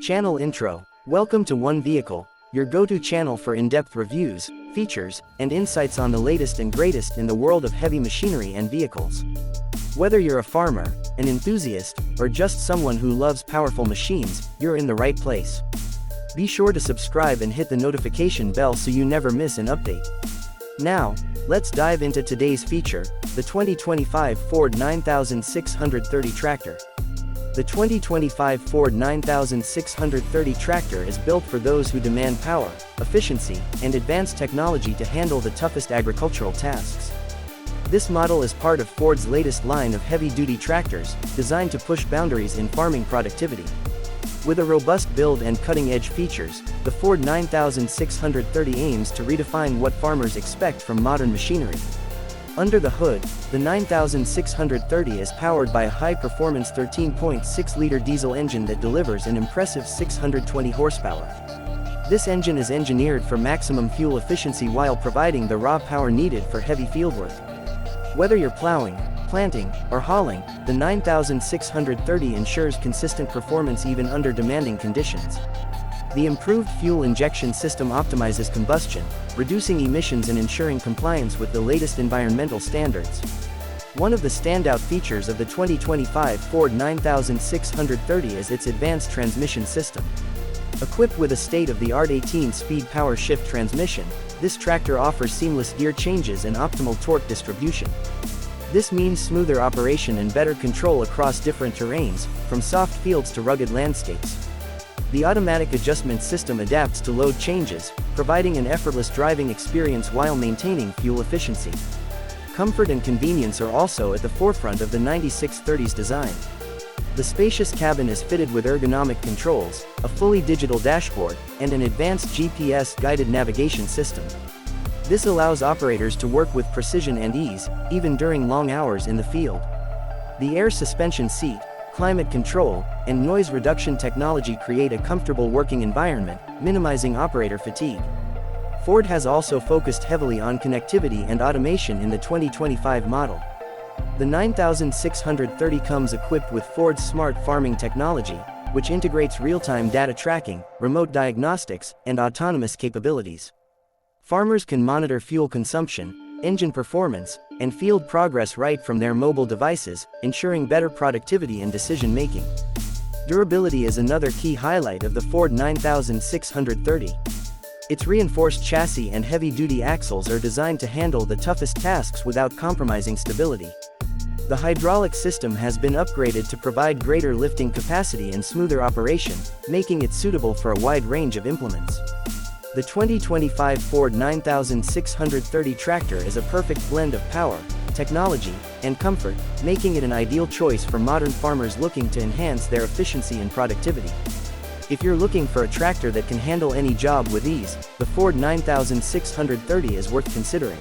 Channel Intro. Welcome to One Vehicle, your go-to channel for in-depth reviews, features, and insights on the latest and greatest in the world of heavy machinery and vehicles. Whether you're a farmer, an enthusiast, or just someone who loves powerful machines, you're in the right place. Be sure to subscribe and hit the notification bell so you never miss an update. Now, let's dive into today's feature, the 2025 Ford 9630 tractor. The 2025 Ford 9630 tractor is built for those who demand power, efficiency, and advanced technology to handle the toughest agricultural tasks. This model is part of Ford's latest line of heavy-duty tractors, designed to push boundaries in farming productivity. With a robust build and cutting-edge features, the Ford 9630 aims to redefine what farmers expect from modern machinery. Under the hood, the 9630 is powered by a high-performance 13.6-liter diesel engine that delivers an impressive 620 horsepower. This engine is engineered for maximum fuel efficiency while providing the raw power needed for heavy fieldwork. Whether you're plowing, planting, or hauling, the 9630 ensures consistent performance even under demanding conditions. The improved fuel injection system optimizes combustion, reducing emissions and ensuring compliance with the latest environmental standards. One of the standout features of the 2025 Ford 9630 is its advanced transmission system. Equipped with a state-of-the-art 18-speed power shift transmission, this tractor offers seamless gear changes and optimal torque distribution. This means smoother operation and better control across different terrains, from soft fields to rugged landscapes. The automatic adjustment system adapts to load changes, providing an effortless driving experience while maintaining fuel efficiency. Comfort and convenience are also at the forefront of the 9630's design. The spacious cabin is fitted with ergonomic controls, a fully digital dashboard, and an advanced GPS-guided navigation system. This allows operators to work with precision and ease, even during long hours in the field. The air suspension seat, climate control, and noise reduction technology create a comfortable working environment, minimizing operator fatigue. Ford has also focused heavily on connectivity and automation in the 2025 model. The 9630 comes equipped with Ford's smart farming technology, which integrates real-time data tracking, remote diagnostics, and autonomous capabilities. Farmers can monitor fuel consumption, engine performance, and field progress right from their mobile devices, ensuring better productivity and decision-making. Durability is another key highlight of the Ford 9630. Its reinforced chassis and heavy-duty axles are designed to handle the toughest tasks without compromising stability. The hydraulic system has been upgraded to provide greater lifting capacity and smoother operation, making it suitable for a wide range of implements. The 2025 Ford 9630 tractor is a perfect blend of power, technology, and comfort, making it an ideal choice for modern farmers looking to enhance their efficiency and productivity. If you're looking for a tractor that can handle any job with ease, the Ford 9630 is worth considering.